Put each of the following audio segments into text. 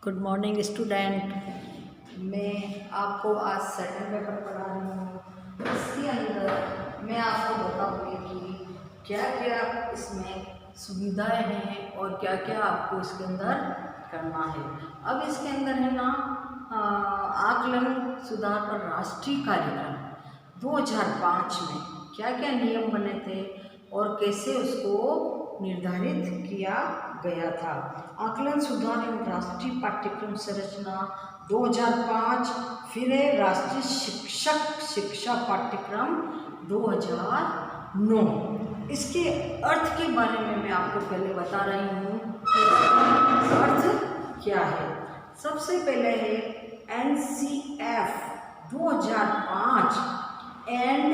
Good morning student. मैं आपको आज सेकंड पेपर पढ़ा रही हूँ। इसके अंदर मैं आपको बताऊँगी कि क्या क्या इसमें सुविधाएं हैं और क्या क्या आपको इसके अंदर करना है। अब इसके अंदर है ना आकलन सुधार पर राष्ट्रीय कार्यक्रम 2005 में क्या क्या नियम बने थे और कैसे उसको निर्धारित किया गया था। आकलन सुधार एवं राष्ट्रीय पाठ्यक्रम संरचना 2005, फिर है राष्ट्रीय शिक्षक शिक्षा पाठ्यक्रम 2009। इसके अर्थ के बारे में मैं आपको पहले बता रही हूँ कि अर्थ क्या है। सबसे पहले है NCF 2005 एंड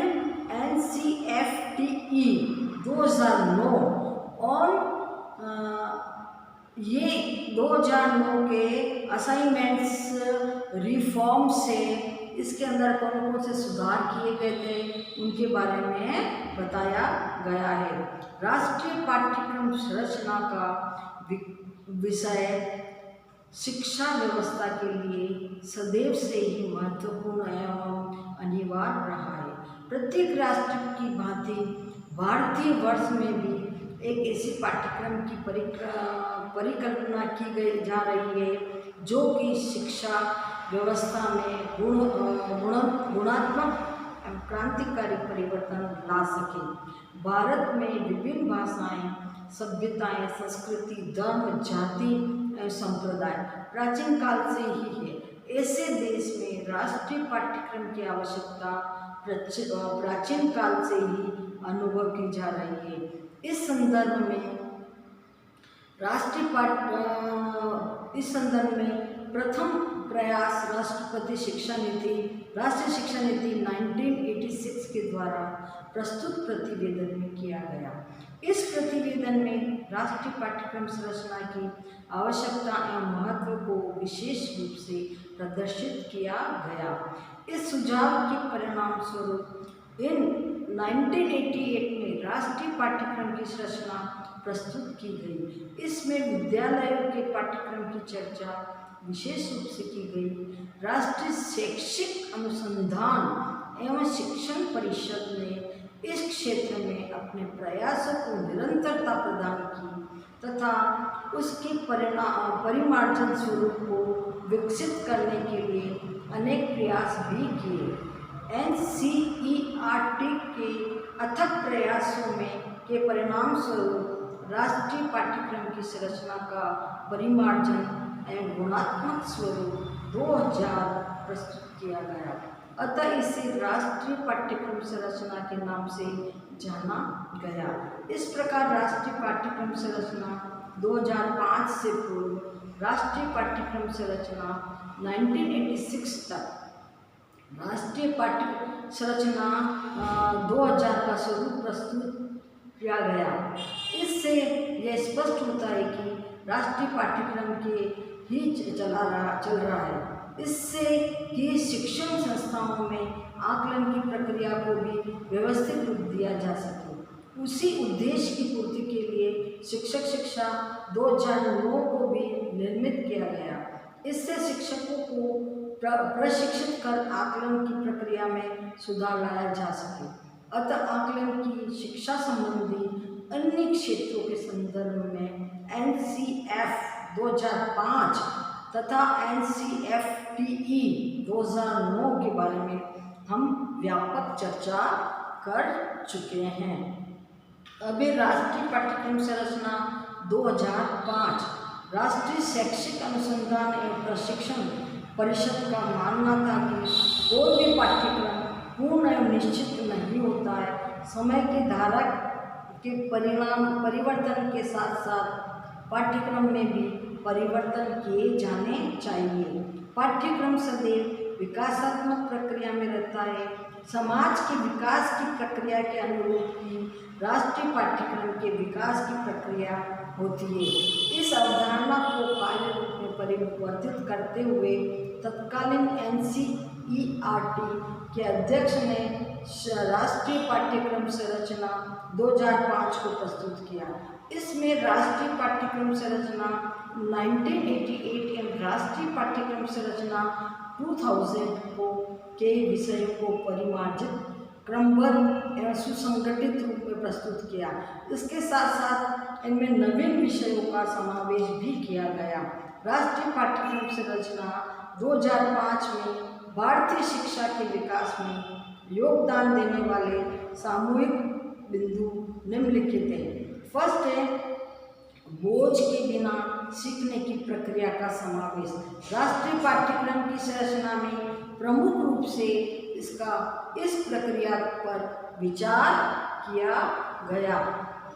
NCFTE 2009 और ये 2009 के असाइनमेंट्स रिफॉर्म से इसके अंदर कौन कौन से सुधार किए गए थे उनके बारे में बताया गया है। राष्ट्रीय पाठ्यक्रम संरचना का विषय शिक्षा व्यवस्था के लिए सदैव से ही महत्वपूर्ण एवं अनिवार्य रहा है। प्रत्येक राष्ट्र की भांति भारतीय वर्ष में भी एक ऐसी पाठ्यक्रम की परिकल्पना की गई जा रही है जो कि शिक्षा व्यवस्था में गुणात्मक क्रांतिकारी परिवर्तन ला सके। भारत में विभिन्न भाषाएं, सभ्यताएं, संस्कृति, धर्म, जाति एवं संप्रदाय प्राचीन काल से ही है। ऐसे देश में राष्ट्रीय पाठ्यक्रम की आवश्यकता प्राचीन काल से ही अनुभव की जा रही है। इस संदर्भ में प्रथम प्रयास राष्ट्रीय शिक्षा नीति 1986 के द्वारा प्रस्तुत प्रतिवेदन में किया गया। इस प्रतिवेदन में राष्ट्रीय पाठ्यक्रम संरचना की आवश्यकता एवं महत्व को विशेष रूप से प्रदर्शित किया गया। इस सुझाव के परिणाम स्वरूप इन 1988 में राष्ट्रीय पाठ्यक्रम की संरचना प्रस्तुत की गई। इसमें विद्यालयों के पाठ्यक्रम की चर्चा विशेष रूप से की गई। राष्ट्रीय शैक्षिक अनुसंधान एवं शिक्षण परिषद ने इस क्षेत्र में अपने प्रयासों को निरंतरता प्रदान की तथा उसके परिमार्जन स्वरूप को विकसित करने के लिए अनेक प्रयास भी किए। NCERT के अथक प्रयासों के परिणाम स्वरूप राष्ट्रीय पाठ्यक्रम की संरचना का परिमार्जन एवं गुणात्मक स्वरूप 2000 प्रस्तुत किया गया। अतः इसे राष्ट्रीय पाठ्यक्रम संरचना के नाम से जाना गया। इस प्रकार राष्ट्रीय पाठ्यक्रम संरचना 2005 से पूर्व राष्ट्रीय पाठ्यक्रम संरचना 1986 तक राष्ट्रीय पाठ्यक्रम संरचना 2000 का स्वरूप प्रस्तुत किया गया। इससे यह स्पष्ट होता है कि राष्ट्रीय पाठ्यक्रम के ही चल रहा है। इससे कि शिक्षण संस्थाओं में आकलन की प्रक्रिया को भी व्यवस्थित रूप दिया जा सके। उसी उद्देश्य की पूर्ति के लिए शिक्षक शिक्षा 2009 को भी निर्मित किया गया। इससे शिक्षकों को प्रशिक्षित कर आकलन की प्रक्रिया में सुधार लाया जा सके। अतः आकलन की शिक्षा संबंधी अन्य क्षेत्रों के संदर्भ में NCF 2005 तथा NCFTE 2009 के बारे में हम व्यापक चर्चा कर चुके हैं। अभी राष्ट्रीय पाठ्यक्रम संरचना 2005 राष्ट्रीय शैक्षिक अनुसंधान एवं प्रशिक्षण परिषद का मानना था कि कोई भी पाठ्यक्रम पूर्ण एवं निश्चित नहीं होता है। समय के धारा के परिवर्तन के साथ साथ पाठ्यक्रम में भी परिवर्तन किए जाने चाहिए। पाठ्यक्रम सदैव विकासात्मक प्रक्रिया में रहता है। समाज के विकास की प्रक्रिया के अनुरूप ही राष्ट्रीय पाठ्यक्रम के विकास की प्रक्रिया होती है। इस अवधारणा को कार्य रूप में परिवर्तित करते हुए तत्कालीन NCERT के अध्यक्ष ने राष्ट्रीय पाठ्यक्रम संरचना 2005 को प्रस्तुत किया। इसमें राष्ट्रीय पाठ्यक्रम संरचना 1988 एवं राष्ट्रीय पाठ्यक्रम संरचना 2000 के विषयों को परिमार्जित, क्रमबद्ध एवं सुसंगठित रूप में प्रस्तुत किया। इसके साथ साथ इनमें नवीन विषयों का समावेश भी किया गया। राष्ट्रीय पाठ्यक्रम संरचना 2005 में भारतीय शिक्षा के विकास में योगदान देने वाले सामूहिक बिंदु निम्नलिखित हैं। फर्स्ट है बोझ के बिना सीखने की प्रक्रिया का समावेश। राष्ट्रीय पाठ्यक्रम की संरचना में प्रमुख रूप से इस प्रक्रिया पर विचार किया गया।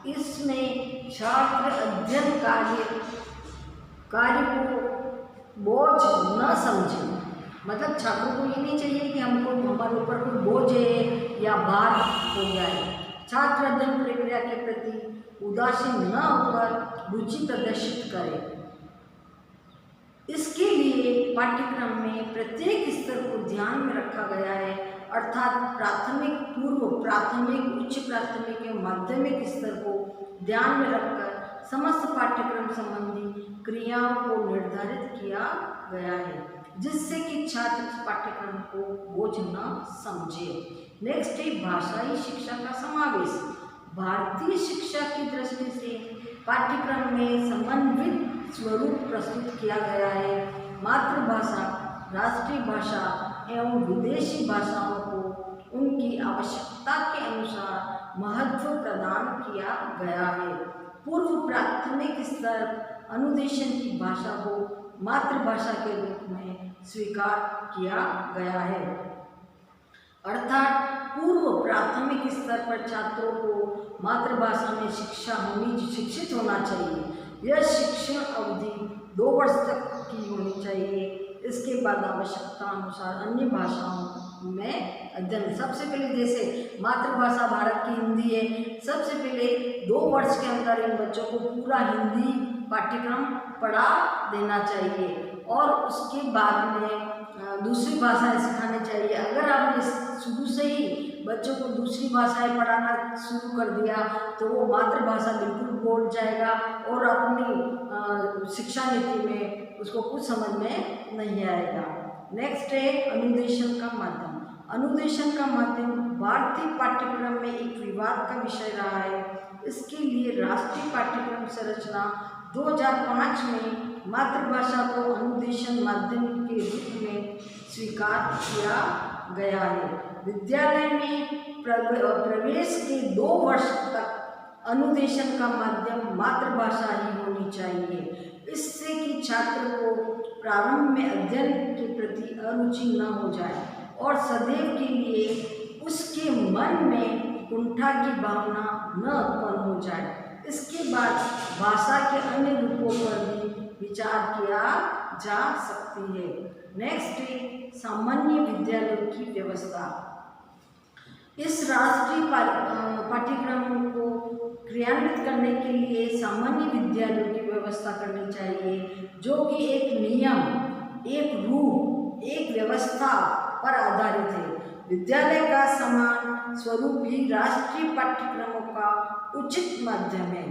इसमें छात्र अध्ययन कार्य को बोझ न समझे, मतलब छात्रों को ये नहीं चाहिए कि हमको हमारे ऊपर कोई बोझ है या भार हो गया है। छात्र अध्ययन प्रक्रिया के प्रति उदासीन न होकर रुचि प्रदर्शित करें। इसके लिए पाठ्यक्रम में प्रत्येक स्तर को ध्यान में रखा गया है, अर्थात प्राथमिक, पूर्व प्राथमिक, उच्च प्राथमिक एवं माध्यमिक स्तर को ध्यान में रखकर समस्त पाठ्यक्रम संबंधी क्रियाओं को निर्धारित किया गया है, जिससे कि छात्र इस पाठ्यक्रम को बोझ न समझे। नेक्स्ट है भाषाई शिक्षा का समावेश। भारतीय शिक्षा की दृष्टि से पाठ्यक्रम में समन्वित स्वरूप प्रस्तुत किया गया है। मातृभाषा, राष्ट्रीय भाषा एवं विदेशी भाषाओं को उनकी आवश्यकता के अनुसार महत्व प्रदान किया गया है। पूर्व प्राथमिक स्तर अनुदेशन की भाषा को मातृभाषा के रूप में स्वीकार किया गया है, अर्थात पूर्व प्राथमिक स्तर पर छात्रों को मातृभाषा में शिक्षित होना चाहिए। यह शिक्षण अवधि 2 वर्ष तक की होनी चाहिए। इसके बाद आवश्यकता अनुसार अन्य भाषाओं में अध्ययन। सबसे पहले जैसे मातृभाषा भारत की हिंदी है, सबसे पहले 2 वर्ष के अंदर इन बच्चों को पूरा हिंदी पाठ्यक्रम पढ़ा देना चाहिए और उसके बाद में दूसरी भाषाएं सिखानी चाहिए। अगर आपने शुरू से ही बच्चों को दूसरी भाषाएं पढ़ाना शुरू कर दिया तो वो मातृभाषा बिल्कुल भूल जाएगा और अपनी शिक्षा नीति में उसको कुछ समझ में नहीं आएगा। नेक्स्ट है अनुदेशन का माध्यम। अनुदेशन का माध्यम भारतीय पाठ्यक्रम में एक विवाद का विषय रहा है। इसके लिए राष्ट्रीय पाठ्यक्रम संरचना 2005 में मातृभाषा को अनुदेशन माध्यम के रूप में स्वीकार किया गया है। विद्यालय में प्रवेश के 2 वर्ष तक अनुदेशन का माध्यम मातृभाषा ही होनी चाहिए, इससे कि छात्र को प्रारंभ में अध्ययन के प्रति अरुचि न हो जाए और सदैव के लिए उसके मन में कुंठा की भावना न उत्पन्न हो जाए। इसके बाद भाषा के अन्य रूपों पर भी विचार किया जा सकती है। नेक्स्ट है सामान्य विद्यालयों की व्यवस्था। इस राष्ट्रीय पाठ्यक्रम को क्रियान्वित करने के लिए सामान्य विद्यालयों की व्यवस्था करनी चाहिए, जो कि एक नियम, एक रूप, एक व्यवस्था पर आधारित है। विद्यालय का समान स्वरूप ही राष्ट्रीय पाठ्यक्रमों का उचित माध्यम है।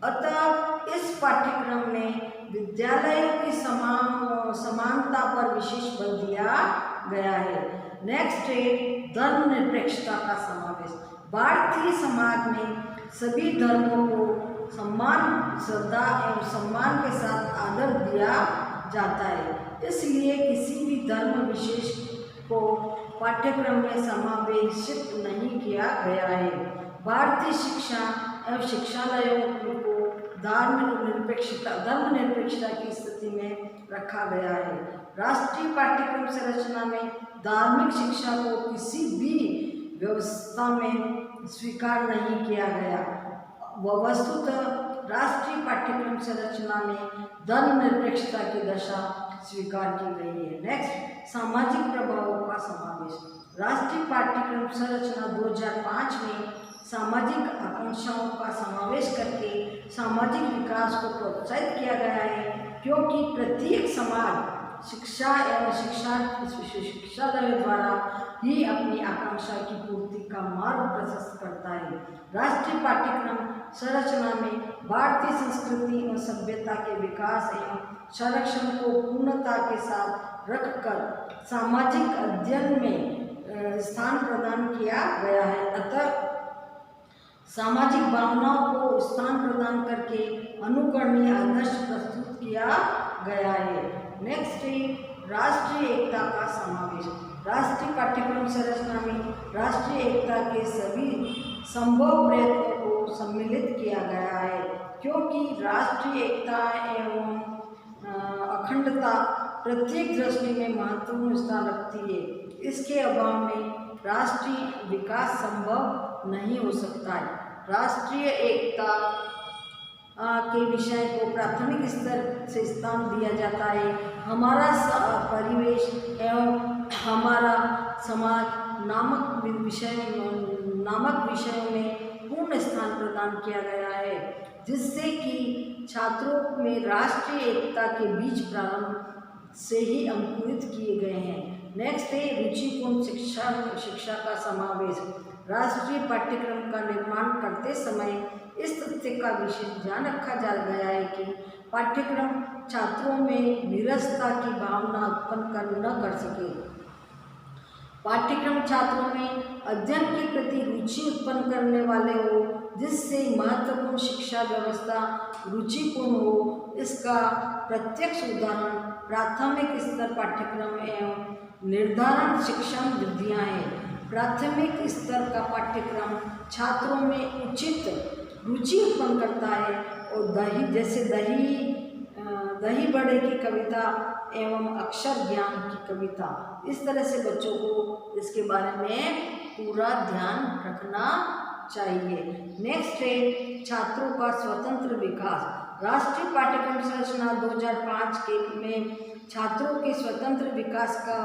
अतः इस पाठ्यक्रम में विद्यालयों की समानता पर विशेष बल दिया गया है। नेक्स्ट है धर्मनिरपेक्षता का समावेश। भारतीय समाज में सभी धर्मों को सम्मान, श्रद्धा एवं सम्मान के साथ आदर दिया जाता है। इसलिए किसी भी धर्म विशेष को पाठ्यक्रम में समावेशित नहीं किया गया है। भारतीय शिक्षा एवं शिक्षालयों को धर्मनिरपेक्षता की स्थिति में रखा गया है। राष्ट्रीय पाठ्यक्रम संरचना में धार्मिक शिक्षा को किसी भी व्यवस्था में स्वीकार नहीं किया गया। वस्तुतः राष्ट्रीय पाठ्यक्रम संरचना में धर्मनिरपेक्षता की दशा स्वीकार की गई है। नेक्स्ट सामाजिक प्रभावों का समावेश। राष्ट्रीय पाठ्यक्रम संरचना 2005 में सामाजिक आकांक्षाओं का समावेश करके सामाजिक विकास को प्रोत्साहित किया गया है, क्योंकि प्रत्येक समाज शिक्षा एवं शिक्षालय द्वारा ही अपनी आकांक्षा की पूर्ति का मार्ग प्रशस्त करता है। राष्ट्रीय पाठ्यक्रम संरचना में भारतीय संस्कृति एवं सभ्यता के विकास एवं संरक्षण को पूर्णता गंभीरता के साथ रखकर सामाजिक अध्ययन में स्थान प्रदान किया गया है। अतः सामाजिक भावनाओं को स्थान प्रदान करके अनुकरणीय आदर्श प्रस्तुत किया गया है। नेक्स्ट है राष्ट्रीय एकता का समावेश। राष्ट्रीय पाठ्यक्रम संरचना में राष्ट्रीय एकता के सभी संभव प्रयत्नों को सम्मिलित किया गया है, क्योंकि राष्ट्रीय एकता एवं अखंडता प्रत्येक दृष्टि में महत्वपूर्ण स्थान रखती है। इसके अभाव में राष्ट्रीय विकास संभव नहीं हो सकता है। राष्ट्रीय एकता के विषय को प्राथमिक स्तर से स्थान दिया जाता है। हमारा परिवेश एवं हमारा समाज नामक विषयों में पूर्ण स्थान प्रदान किया गया है, जिससे कि छात्रों में राष्ट्रीय एकता के बीज प्रारंभ से ही अंकुरित किए गए हैं। नेक्स्ट है रुचिपूर्ण शिक्षा का समावेश। राष्ट्रीय पाठ्यक्रम का निर्माण करते समय इस तथ्य का विशेष ध्यान रखा जा गया है कि पाठ्यक्रम छात्रों में नीरसता की भावना उत्पन्न न कर सके। पाठ्यक्रम छात्रों में अध्ययन के प्रति रुचि उत्पन्न करने वाले हो, जिससे महत्वपूर्ण शिक्षा व्यवस्था रुचिपूर्ण हो। इसका प्रत्यक्ष उदाहरण प्राथमिक स्तर पाठ्यक्रम एवं निर्धारण शिक्षण विधियाँ हैं। प्राथमिक स्तर का पाठ्यक्रम छात्रों में उचित रुचि उत्पन्न करता है और दही बड़े की कविता एवं अक्षर ज्ञान की कविता, इस तरह से बच्चों को इसके बारे में पूरा ध्यान रखना चाहिए। नेक्स्ट है छात्रों का स्वतंत्र विकास। राष्ट्रीय पाठ्यक्रम संरचना 2005 के में छात्रों के स्वतंत्र विकास का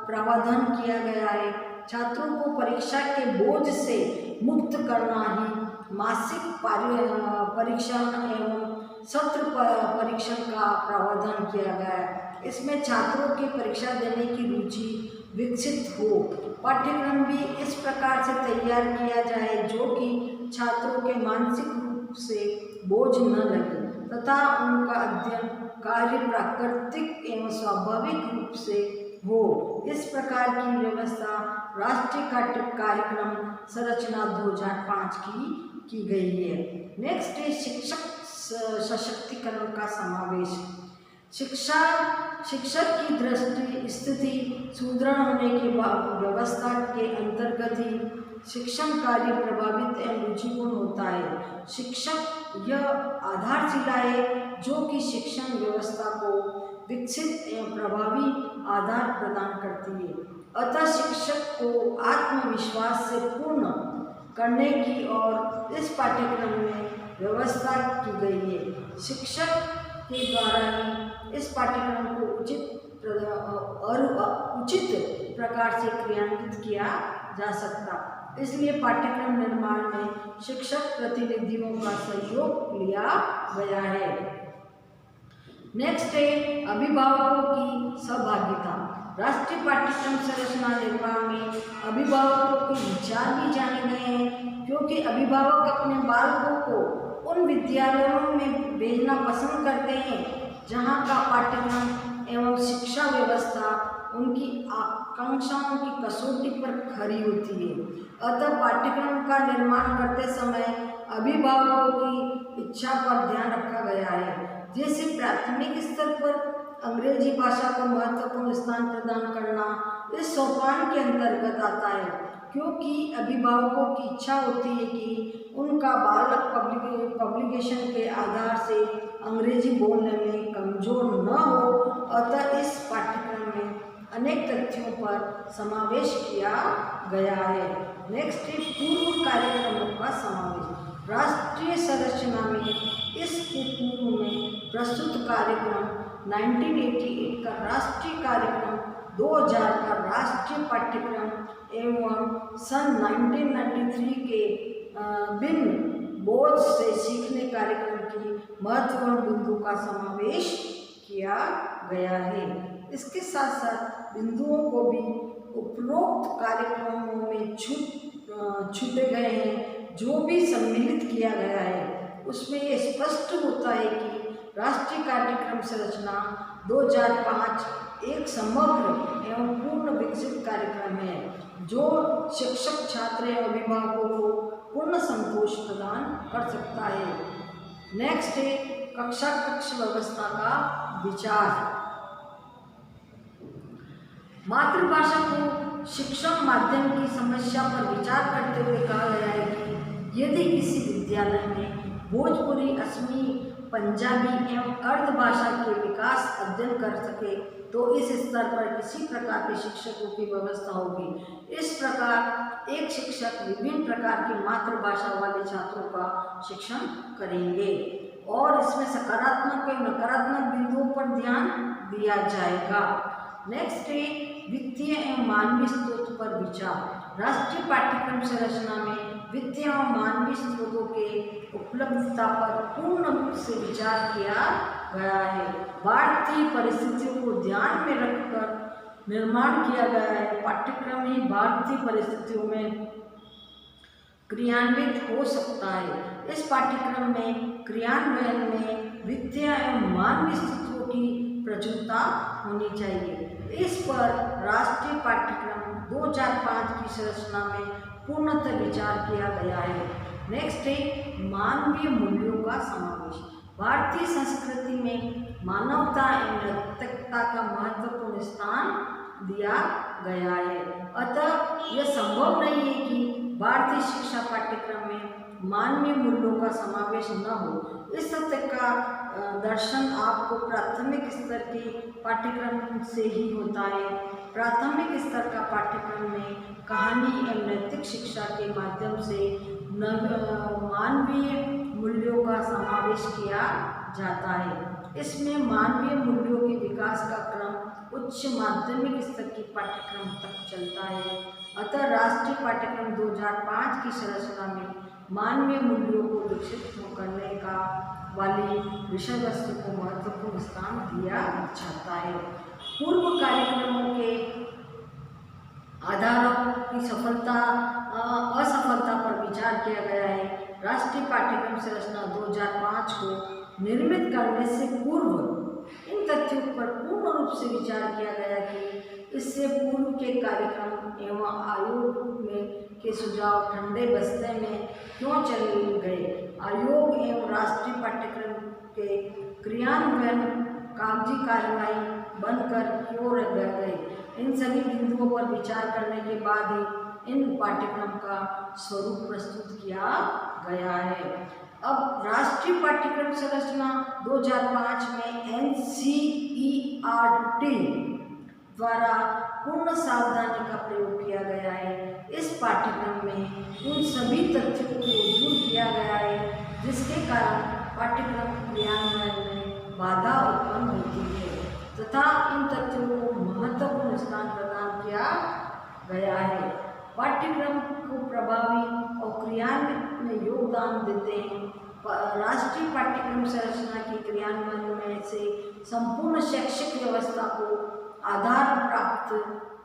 प्रावधान किया गया है। छात्रों को परीक्षा के बोझ से मुक्त करना ही मासिक परीक्षण एवं सत्र परीक्षण का प्रावधान किया गया है। इसमें छात्रों की परीक्षा देने की रुचि विकसित हो। पाठ्यक्रम भी इस प्रकार से तैयार किया जाए जो कि छात्रों के मानसिक रूप से बोझ न लगे तथा उनका अध्ययन कार्य प्राकृतिक एवं स्वाभाविक रूप से हो। इस प्रकार की व्यवस्था राष्ट्रीय कार्यक्रम संरचना 2005 की गई है। नेक्स्ट है शिक्षक सशक्तिकरण का समावेश। शिक्षक की दृष्टि स्थिति सुदृढ़ होने की व्यवस्था के अंतर्गत ही शिक्षण कार्य प्रभावित एवं रुचिपूर्ण होता है। शिक्षक यह आधारशिला है जो कि शिक्षण व्यवस्था को विकसित एवं प्रभावी आधार प्रदान करती है। अतः शिक्षक को आत्मविश्वास से पूर्ण करने की और इस पाठ्यक्रम में व्यवस्था की गई है। शिक्षक के द्वारा ही इस पाठ्यक्रम को उचित प्रकार से क्रियान्वित किया जा सकता। इसलिए पाठ्यक्रम निर्माण में शिक्षक प्रतिनिधियों का सहयोग लिया गया है। नेक्स्ट है अभिभावकों की सहभागिता। राष्ट्रीय पाठ्यक्रम संरचना निर्माण में अभिभावकों के विचार भी जाने गए हैं, क्योंकि अभिभावक अपने बालकों को उन विद्यालयों में भेजना पसंद करते हैं जहाँ का पाठ्यक्रम एवं शिक्षा व्यवस्था उनकी आकांक्षाओं की कसौटी पर खरी होती है। अतः पाठ्यक्रम का निर्माण करते समय अभिभावकों की इच्छा पर ध्यान रखा गया है। जैसे प्राथमिक स्तर पर अंग्रेजी भाषा को महत्वपूर्ण स्थान प्रदान करना इस सोपान के अंतर्गत आता है, क्योंकि अभिभावकों की इच्छा होती है कि उनका बालक पब्लिकेशन के आधार से अंग्रेजी बोलने में कमजोर न हो। अतः इस पाठ्यक्रम में अनेक तथ्यों पर समावेश किया गया है। नेक्स्ट है पूर्व कार्यक्रमों का समावेश। राष्ट्रीय संरचना में इस पूर्व में प्रस्तुत कार्यक्रम 1988 का राष्ट्रीय कार्यक्रम, 2000 का राष्ट्रीय पाठ्यक्रम एवं सन 1993 के भिन्न बोझ से सीखने कार्यक्रम की महत्वपूर्ण बिंदु का समावेश किया गया है। इसके साथ साथ बिंदुओं को भी उपरोक्त कार्यक्रमों में छूटे गए हैं जो भी सम्मिलित किया गया है। उसमें ये स्पष्ट होता है कि राष्ट्रीय कार्यक्रम संरचना 2005 समग्र एवं पूर्ण विकसित कार्यक्रम है जो शिक्षक, छात्र एवं अभिभावकों को पूर्ण संतोष प्रदान कर सकता है। नेक्स्ट है कक्षा कक्ष व्यवस्था का विचार। मातृभाषा को शिक्षण माध्यम की समस्या पर विचार करते हुए कहा गया है कि यदि किसी विद्यालय में भोजपुरी, असमी, पंजाबी एवं अर्ध भाषा के विकास अध्ययन कर सके तो इस स्तर पर किसी प्रकार के शिक्षकों की व्यवस्था होगी। इस प्रकार एक शिक्षक विभिन्न प्रकार की मातृभाषा वाले छात्रों का शिक्षण करेंगे और इसमें सकारात्मक एवं नकारात्मक बिंदुओं पर ध्यान दिया जाएगा। नेक्स्ट है वित्तीय एवं मानवीय स्रोत पर विचार। राष्ट्रीय पाठ्यक्रम संरचना में वित्तीय एवं मानवीय स्रोतों के उपलब्धता पर पूर्ण रूप से विचार किया गया है। भारतीय परिस्थितियों को ध्यान में रखकर निर्माण किया गया है। पाठ्यक्रम ही भारतीय परिस्थितियों में क्रियान्वित हो सकता है। इस पाठ्यक्रम में क्रियान्वयन में वित्तीय एवं मानवीय स्रोतों की प्रचुरता होनी चाहिए। इस पर राष्ट्रीय पाठ्यक्रम 2005 की संरचना में पूर्णतः विचार किया गया है। नेक्स्ट है मानवीय मूल्यों का समावेश। भारतीय संस्कृति में मानवता एवं नैतिकता का महत्वपूर्ण स्थान दिया गया है। अतः यह संभव नहीं है कि भारतीय शिक्षा पाठ्यक्रम में मानवीय मूल्यों का समावेश न हो। इस तथ्य का दर्शन आपको प्राथमिक स्तर के पाठ्यक्रम से ही होता है। प्राथमिक स्तर का पाठ्यक्रम में कहानी एवं नैतिक शिक्षा के माध्यम से मानवीय मूल्यों का समावेश किया जाता है। इसमें मानवीय मूल्यों के विकास का क्रम उच्च माध्यमिक स्तर की पाठ्यक्रम तक चलता है। अतः राष्ट्रीय पाठ्यक्रम 2005 की संरचना में मानवीय मूल्यों को विकसित करने का वाली विषय वस्तु को महत्वपूर्ण स्थान दिया जाता है। पूर्व कार्यक्रमों के आधारों की सफलता असफलता पर विचार किया गया है। राष्ट्रीय पाठ्यक्रम संरचना 2005 को निर्मित करने से पूर्व इन तथ्यों पर पूर्ण रूप से विचार किया गया कि इससे पूर्व के कार्यक्रम एवं आयोग में के सुझाव ठंडे बस्ते में क्यों चले गए। आयोग एवं राष्ट्रीय पाठ्यक्रम के क्रियान्वयन कागजी कार्रवाई बनकर क्यों रह गए। इन सभी बिंदुओं पर विचार करने के बाद ही इन पाठ्यक्रम का स्वरूप प्रस्तुत किया गया है। अब राष्ट्रीय पाठ्यक्रम संरचना 2005 में NCERT द्वारा पूर्ण सावधानी का प्रयोग किया गया है। इस पाठ्यक्रम में उन सभी तथ्यों को दूर किया गया है जिसके कारण पाठ्यक्रम क्रियान्वयन में बाधा उत्पन्न होती है तथा इन तथ्यों को महत्वपूर्ण स्थान प्रदान किया गया है। पाठ्यक्रम को प्रभावी और क्रियान्वयन में योगदान देते हैं। राष्ट्रीय पाठ्यक्रम संरचना के क्रियान्वयन में से संपूर्ण शैक्षिक व्यवस्था को आधार प्राप्त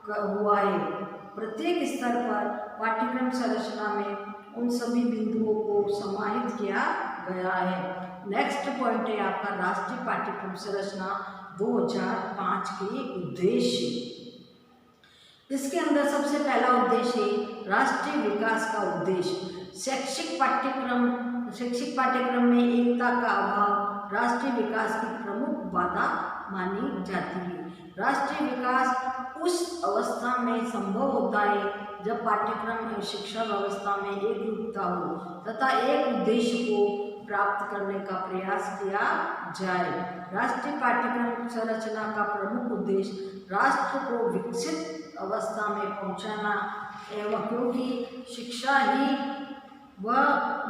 हुआ है। प्रत्येक स्तर पर पाठ्यक्रम संरचना में उन सभी बिंदुओं को समाहित किया गया है। नेक्स्ट पॉइंट है आपका राष्ट्रीय पाठ्यक्रम संरचना 2005 के उद्देश्य। इसके अंदर सबसे पहला उद्देश्य है राष्ट्रीय विकास का उद्देश्य। शैक्षिक पाठ्यक्रम में एकता का अभाव राष्ट्रीय विकास की प्रमुख बाधा मानी जाती है। राष्ट्रीय विकास उस अवस्था में संभव होता है जब पाठ्यक्रम और शिक्षा व्यवस्था में एकरूपता हो तथा एक उद्देश्य को प्राप्त करने का प्रयास किया जाए। राष्ट्रीय पाठ्यक्रम संरचना का प्रमुख उद्देश्य राष्ट्र को विकसित अवस्था में पहुंचाना एवं क्योंकि शिक्षा ही वह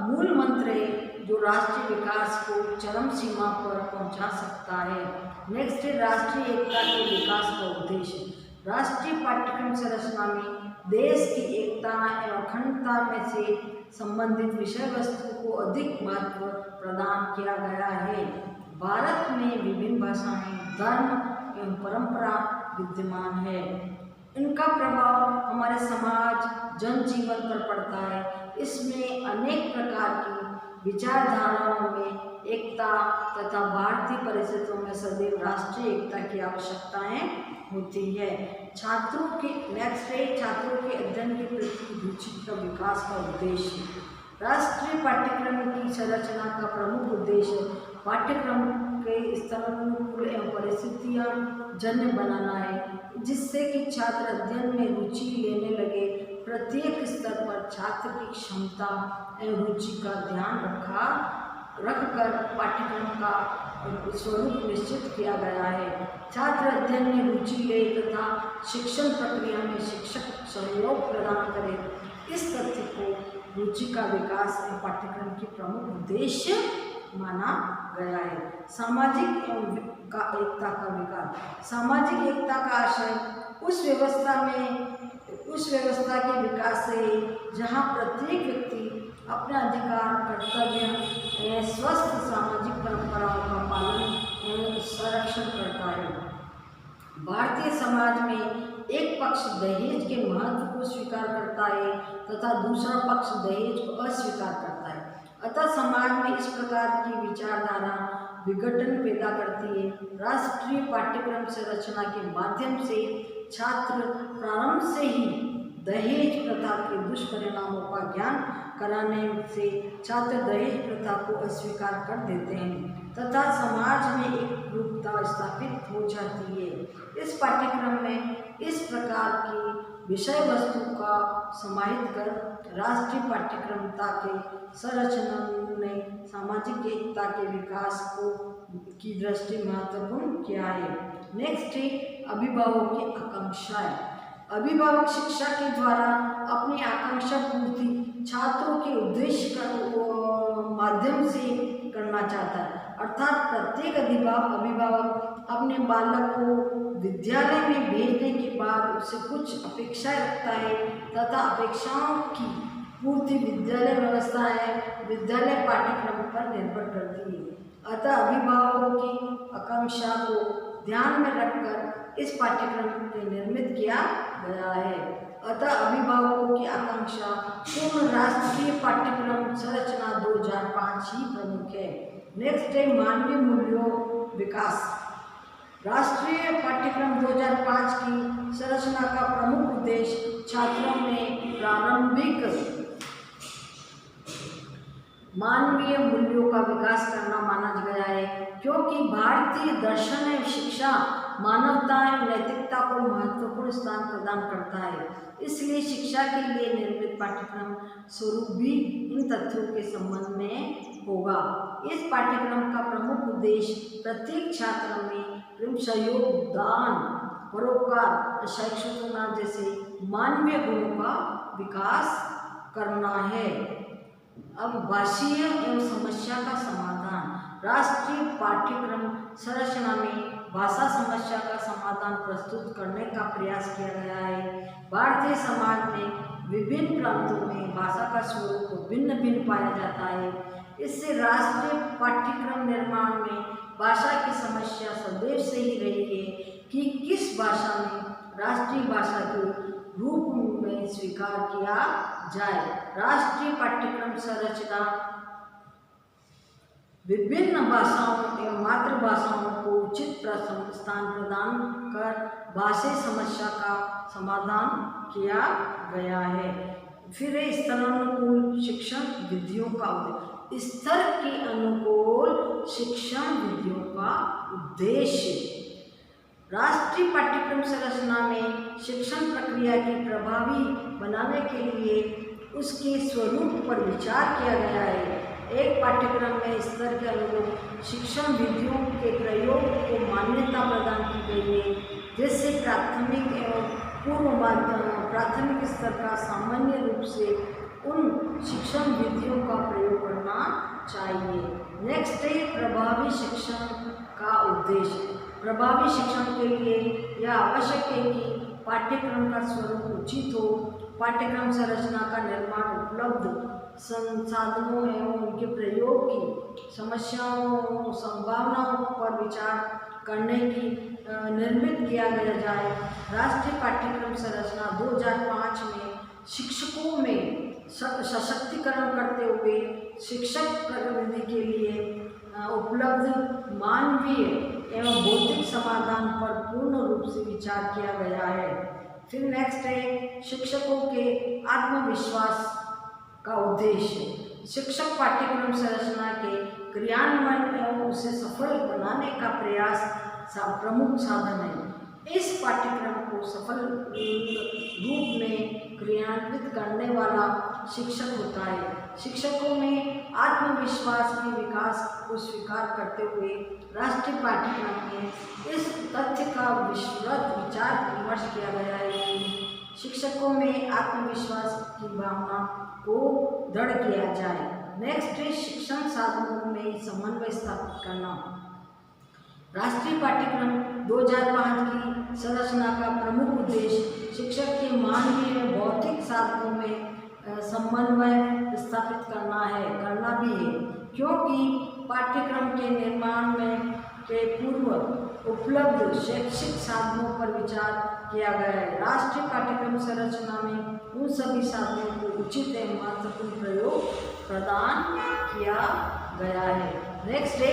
मूल मंत्र है जो राष्ट्रीय विकास को चरम सीमा पर पहुंचा सकता है। नेक्स्ट है राष्ट्रीय एकता के विकास का उद्देश्य। राष्ट्रीय पाठ्यक्रम संरचना में देश की एकता एवं अखंडता में से संबंधित विषय वस्तु को अधिक महत्व प्रदान किया गया है। भारत में विभिन्न भाषाएं, धर्म एवं परंपरा विद्यमान है। इनका प्रभाव हमारे समाज जनजीवन पर पड़ता है। इसमें अनेक प्रकार की विचारधाराओं में एकता तथा भारतीय परिस्थितियों में सदैव राष्ट्रीय एकता की आवश्यकताएं होती है। छात्रों के नेक्स्ट है छात्रों के अध्ययन के प्रति रुचि का विकास का उद्देश्य। राष्ट्रीय पाठ्यक्रम की संरचना का प्रमुख उद्देश्य पाठ्यक्रम के स्तरानुकूल एवं परिस्थितियां जन्य बनाना है, जिससे कि छात्र अध्ययन में रुचि लेने लगे। प्रत्येक स्तर पर छात्र की क्षमता एवं रुचि का ध्यान रखकर पाठ्यक्रम का स्वरूप निश्चित किया गया है। छात्र अध्ययन में रुचि ले तथा शिक्षण प्रक्रिया में शिक्षक सहयोग प्रदान करे। इस तथ्य को रुचि का विकास एवं पाठ्यक्रम की प्रमुख उद्देश्य माना गया है। सामाजिक एवं एकता का विकास। सामाजिक एकता का आशय उस व्यवस्था के विकास से जहाँ प्रत्येक व्यक्ति अपने अधिकार, कर्तव्य, स्वस्थ सामाजिक परंपराओं का पालन एवं संरक्षण करता है। भारतीय समाज में एक पक्ष दहेज के महत्व को स्वीकार करता है तथा दूसरा पक्ष दहेज को अस्वीकार करता है। अतः समाज में इस प्रकार की विचारधारा विघटन पैदा करती है। राष्ट्रीय पाठ्यक्रम संरचना के माध्यम से छात्र प्रारंभ से ही दहेज प्रथा के दुष्परिणामों का ज्ञान कराने से छात्र दहेज प्रथा को अस्वीकार कर देते हैं तथा समाज में एक रूपता स्थापित हो जाती है। इस पाठ्यक्रम में इस प्रकार की विषय वस्तु का समाहित कर राष्ट्रीय पाठ्यक्रमता के संरचना ने सामाजिक एकता के विकास की दृष्टि महत्वपूर्ण किया है। नेक्स्ट है अभिभावक की आकांक्षाएं। अभिभावक शिक्षा के द्वारा अपनी आकांक्षा पूर्ति छात्रों के उद्देश्य का माध्यम से करना चाहता है। अर्थात प्रत्येक अभिभावक अपने बालक को विद्यालय में भेजने के बाद उससे कुछ अपेक्षाएं रखता है तथा अपेक्षाओं की पूर्ति विद्यालय विद्यालय पाठ्यक्रम पर निर्भर करती है। अतः अभिभावकों की आकांक्षा को ध्यान में रखकर इस पाठ्यक्रम को निर्मित किया गया है। अतः अभिभावकों की आकांक्षा पूर्ण राष्ट्रीय पाठ्यक्रम संरचना 2005 ही प्रमुख है। नेक्स्ट है मानवीय मूल्यों विकास। राष्ट्रीय पाठ्यक्रम 2005 की संरचना का प्रमुख उद्देश्य छात्रों में प्रारंभिक मानवीय मूल्यों का विकास करना माना गया है, क्योंकि भारतीय दर्शन एवं शिक्षा मानवता एवं नैतिकता को महत्वपूर्ण स्थान प्रदान करता है। इसलिए शिक्षा के लिए निर्मित पाठ्यक्रम स्वरूप भी इन तथ्यों के संबंध में होगा। इस पाठ्यक्रम का प्रमुख उद्देश्य प्रत्येक छात्र में प्रेम, सहयोग, दान, परोपकार, सहिष्णुता जैसे मानवीय गुणों का विकास करना है। अब भाषीय एवं समस्या का समाधान। राष्ट्रीय पाठ्यक्रम संरचना में भाषा समस्या का समाधान प्रस्तुत करने का प्रयास किया गया है। भारतीय समाज में विभिन्न प्रांतों में भाषा का स्वरूप भिन्न भिन्न पाया जाता है। इससे राष्ट्रीय पाठ्यक्रम निर्माण में भाषा की समस्या सदैव से ही रही है कि किस भाषा में राष्ट्रीय भाषा के रूप में स्वीकार किया जाए। राष्ट्रीय पाठ्यक्रम संरचना विभिन्न भाषाओं एवं मातृभाषाओं को उचित स्थान प्रदान कर भाषाई समस्या का समाधान किया गया है। फिर स्तरानुकूल शिक्षण विधियों का स्तर के अनुकूल शिक्षण विधियों का उद्देश्य। राष्ट्रीय पाठ्यक्रम संरचना में शिक्षण प्रक्रिया की प्रभावी बनाने के लिए उसके स्वरूप पर विचार किया गया है। एक पाठ्यक्रम में स्तर के अनुरूप शिक्षण विधियों के प्रयोग को मान्यता प्रदान की गई है, जैसे प्राथमिक एवं प्राथमिक स्तर का सामान्य रूप से उन शिक्षण विधियों का प्रयोग करना चाहिए। नेक्स्ट है प्रभावी शिक्षण का उद्देश्य। प्रभावी शिक्षण के लिए यह आवश्यक है कि पाठ्यक्रम का स्वरूप उचित हो, पाठ्यक्रम संरचना का निर्माण उपलब्ध संसाधनों एवं उनके प्रयोग की समस्याओं संभावनाओं पर विचार करने की निर्मित किया गया जाए। राष्ट्रीय पाठ्यक्रम संरचना 2005 में शिक्षकों में सशक्तिकरण करते हुए शिक्षक प्रगति के लिए उपलब्ध मानवीय एवं बौद्धिक समाधान पर पूर्ण रूप से विचार किया गया है। फिर नेक्स्ट है शिक्षकों के आत्मविश्वास का उद्देश्य। शिक्षक पाठ्यक्रम संरचना के क्रियान्वयन एवं उसे सफल बनाने का प्रयास प्रमुख साधन है। इस पाठ्यक्रम को सफल रूप में क्रियान्वित करने वाला शिक्षक होता है। शिक्षकों में आत्मविश्वास के विकास को स्वीकार करते हुए राष्ट्रीय पाठ्यक्रम में इस तथ्य का विस्तृत विचार विमर्श किया गया है कि शिक्षकों में आत्मविश्वास की भावना को दृढ़ किया जाए। नेक्स्ट है शिक्षण साधनों में समन्वय स्थापित करना। राष्ट्रीय पाठ्यक्रम 2005 की संरचना का प्रमुख उद्देश्य शिक्षक के मानवीय और भौतिक साधनों में समन्वय स्थापित करना भी है, क्योंकि पाठ्यक्रम के निर्माण में के पूर्व उपलब्ध शैक्षिक साधनों पर विचार किया गया है। राष्ट्रीय पाठ्यक्रम संरचना में उन सभी साधनों को उचित एवं महत्वपूर्ण प्रयोग प्रदान किया गया है। नेक्स्ट है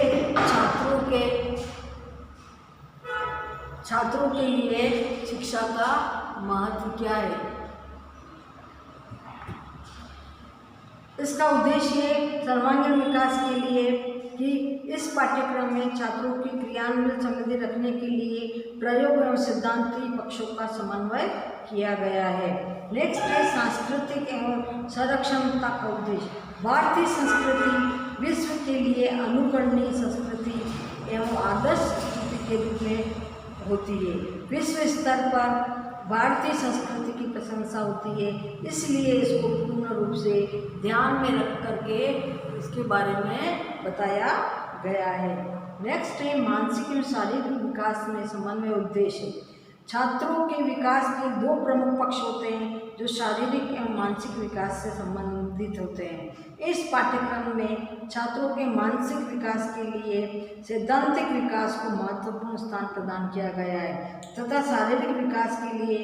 छात्रों के लिए शिक्षा का महत्व क्या है। इसका उद्देश्य सर्वांगीण विकास के लिए कि इस पाठ्यक्रम में छात्रों की क्रियान्वयन संबंधी रखने के लिए प्रयोग एवं सिद्धांतीय पक्षों का समन्वय किया गया है। नेक्स्ट है सांस्कृतिक एवं संरक्षणता का उद्देश्य। भारतीय संस्कृति विश्व के लिए अनुकरणीय संस्कृति एवं आदर्श संस्कृति के रूप में होती है। विश्व स्तर पर भारतीय संस्कृति की प्रशंसा होती है, इसलिए इसको पूर्ण रूप से ध्यान में रख करके इसके बारे में बताया गया है। नेक्स्ट है मानसिक एवं शारीरिक विकास में समन्वय उद्देश्य। छात्रों के विकास के दो प्रमुख पक्ष होते हैं जो शारीरिक एवं मानसिक विकास से संबंधित होते हैं। इस पाठ्यक्रम में छात्रों के मानसिक विकास के लिए सैद्धांतिक विकास को महत्वपूर्ण स्थान प्रदान किया गया है तथा शारीरिक विकास के लिए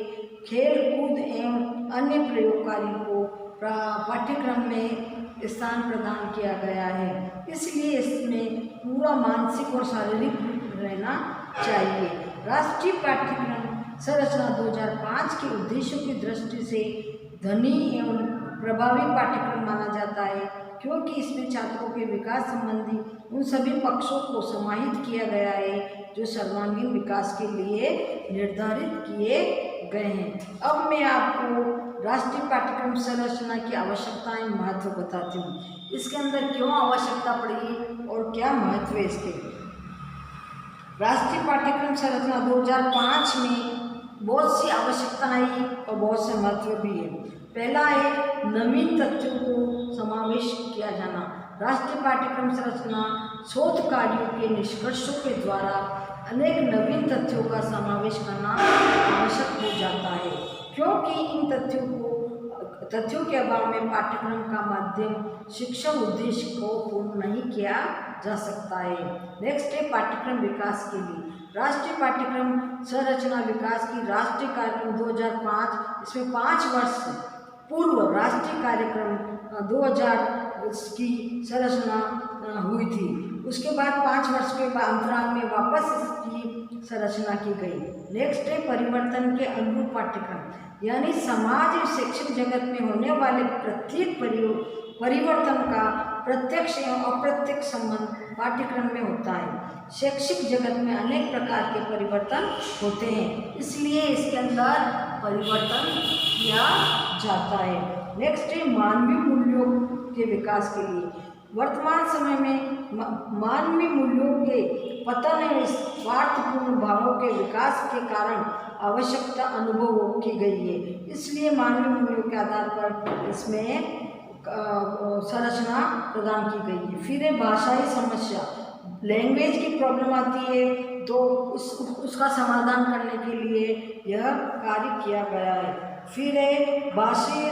खेल कूद एवं अन्य प्रयोग कार्यों को पाठ्यक्रम में स्थान प्रदान किया गया है। इसलिए इसमें पूरा मानसिक और शारीरिक रहना चाहिए। राष्ट्रीय पाठ्यक्रम संरचना 2005 के उद्देश्यों की दृष्टि से धनी एवं प्रभावी पाठ्यक्रम माना जाता है, क्योंकि इसमें छात्रों के विकास संबंधी उन सभी पक्षों को समाहित किया गया है जो सर्वांगीण विकास के लिए निर्धारित किए गए हैं। अब मैं आपको राष्ट्रीय पाठ्यक्रम संरचना की आवश्यकताएं महत्व बताती हूँ। इसके अंदर क्यों आवश्यकता पड़ी और क्या महत्व है इसके। राष्ट्रीय पाठ्यक्रम संरचना 2005 में बहुत सी आवश्यकताएं और बहुत से महत्व भी है। पहला है नवीन तथ्यों को समावेश किया जाना। राष्ट्रीय पाठ्यक्रम संरचना शोध कार्यों के निष्कर्षों के द्वारा अनेक नवीन तथ्यों का समावेश करना आवश्यक हो जाता है, क्योंकि इन तथ्यों के अभाव में पाठ्यक्रम का माध्यम शिक्षा उद्देश्य को पूर्ण नहीं किया जा सकता है। नेक्स्ट है पाठ्यक्रम विकास के लिए। राष्ट्रीय पाठ्यक्रम संरचना विकास की राष्ट्रीय कार्यक्रम 2005, इसमें 5 वर्ष पूर्व राष्ट्रीय कार्यक्रम 2000 की संरचना हुई थी। उसके बाद 5 वर्ष के अंतराल में वापस इसकी संरचना की गई। नेक्स्ट है परिवर्तन के अनुरूप पाठ्यक्रम, यानी समाज और शैक्षिक जगत में होने वाले प्रत्येक परिवर्तन का प्रत्यक्ष एवं अप्रत्यक्ष संबंध पाठ्यक्रम में होता है। शैक्षिक जगत में अनेक प्रकार के परिवर्तन होते हैं, इसलिए इसके अंदर परिवर्तन किया जाता है। नेक्स्ट है मानवीय मूल्यों के विकास के लिए। वर्तमान समय में मानवीय मूल्यों के पतन एवं स्वार्थपूर्ण भावों के विकास के कारण आवश्यकता अनुभव की गई है, इसलिए मानवीय मूल्यों के आधार पर इसमें संरचना प्रदान की गई है। फिर है भाषाई समस्या, लैंग्वेज की प्रॉब्लम आती है तो उसका समाधान करने के लिए यह कार्य किया गया है। फिर है भाषीय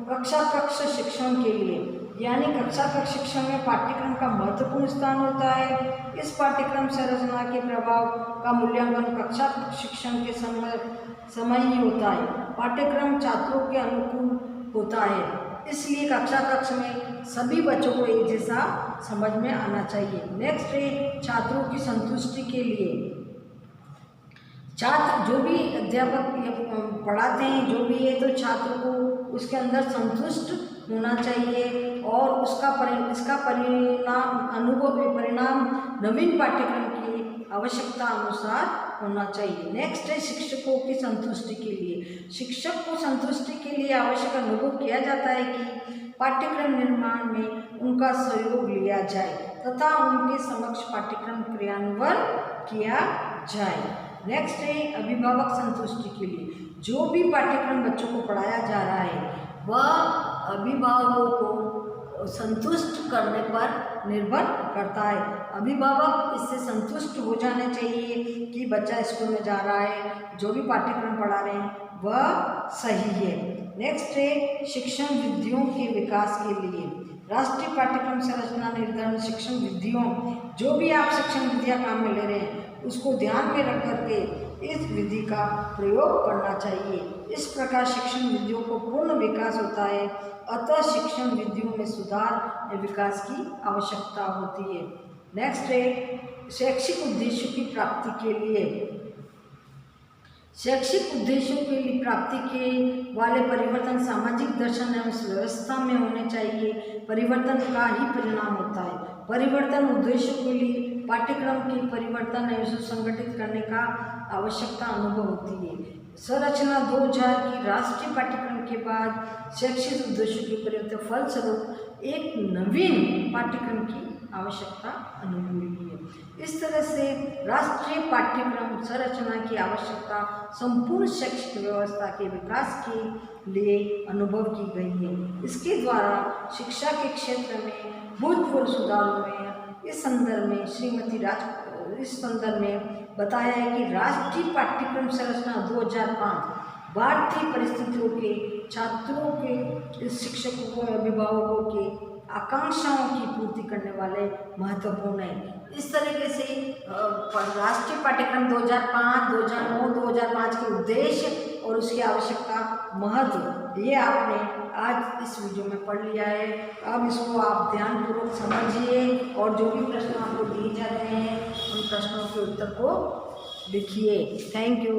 कक्षा कक्ष शिक्षण के लिए, यानी कक्षा कक्ष शिक्षण में पाठ्यक्रम का महत्वपूर्ण स्थान होता है। इस पाठ्यक्रम संरचना के प्रभाव का मूल्यांकन कक्षा शिक्षण के समय ही होता है। पाठ्यक्रम छात्रों के अनुकूल होता है, इसलिए कक्षा में सभी बच्चों को एक जैसा समझ में आना चाहिए। नेक्स्ट है छात्रों की संतुष्टि के लिए। छात्र जो भी अध्यापक पढ़ाते हैं जो भी है तो छात्र को उसके अंदर संतुष्ट होना चाहिए और इसका परिणाम नवीन पाठ्यक्रम की आवश्यकता अनुसार होना चाहिए। नेक्स्ट है शिक्षकों की संतुष्टि के लिए। शिक्षक को संतुष्टि के लिए आवश्यक अनुभव किया जाता है कि पाठ्यक्रम निर्माण में उनका सहयोग लिया जाए तथा उनके समक्ष पाठ्यक्रम क्रियान्वयन किया जाए। नेक्स्ट है अभिभावक संतुष्टि के लिए। जो भी पाठ्यक्रम बच्चों को पढ़ाया जा रहा है वह अभिभावकों को संतुष्ट करने पर निर्भर करता है। अभिभावक इससे संतुष्ट हो जाने चाहिए कि बच्चा स्कूल में जा रहा है, जो भी पाठ्यक्रम पढ़ा रहे हैं वह सही है। नेक्स्ट है शिक्षण विधियों के विकास के लिए। राष्ट्रीय पाठ्यक्रम संरचना निर्धारण शिक्षण विधियों, जो भी आप शिक्षण विधियाँ काम में ले रहे हैं उसको ध्यान में रख करके इस विधि का प्रयोग करना चाहिए। इस प्रकार शिक्षण विधियों को पूर्ण विकास होता है, अतः शिक्षण विधियों में सुधार या विकास की आवश्यकता होती है। नेक्स्ट है शैक्षिक उद्देश्यों की प्राप्ति के लिए। शैक्षिक उद्देश्यों के लिए प्राप्ति के वाले परिवर्तन सामाजिक दर्शन एवं व्यवस्था में होने चाहिए। परिवर्तन का ही परिणाम होता है। परिवर्तन उद्देश्यों के लिए पाठ्यक्रम के परिवर्तन एवं सुसंगठित करने का आवश्यकता अनुभव होती है। संरचना 2000 की राष्ट्रीय पाठ्यक्रम के बाद शैक्षिक उद्देश्यों के परिवर्तन फलस्वरूप एक नवीन पाठ्यक्रम की आवश्यकता अनुभव हुई है। इस तरह से राष्ट्रीय पाठ्यक्रम संरचना की आवश्यकता संपूर्ण शैक्षिक व्यवस्था के विकास के लिए अनुभव की गई है। इसके द्वारा शिक्षा के क्षेत्र में भूतपूर्व सुधारों में इस संदर्भ में बताया है कि राष्ट्रीय पाठ्यक्रम संरचना 2005 भारतीय परिस्थितियों के छात्रों के शिक्षकों को अभिभावकों के आकांक्षाओं की पूर्ति करने वाले महत्वपूर्ण है। इस तरीके से राष्ट्रीय पाठ्यक्रम 2005, 2009, 2005 के उद्देश्य और उसकी आवश्यकता, महत्व, ये आपने आज इस वीडियो में पढ़ लिया है। अब इसको आप ध्यानपूर्वक समझिए और जो भी प्रश्न आपको दिए जा रहे हैं उन प्रश्नों के उत्तर को लिखिए। Thank you.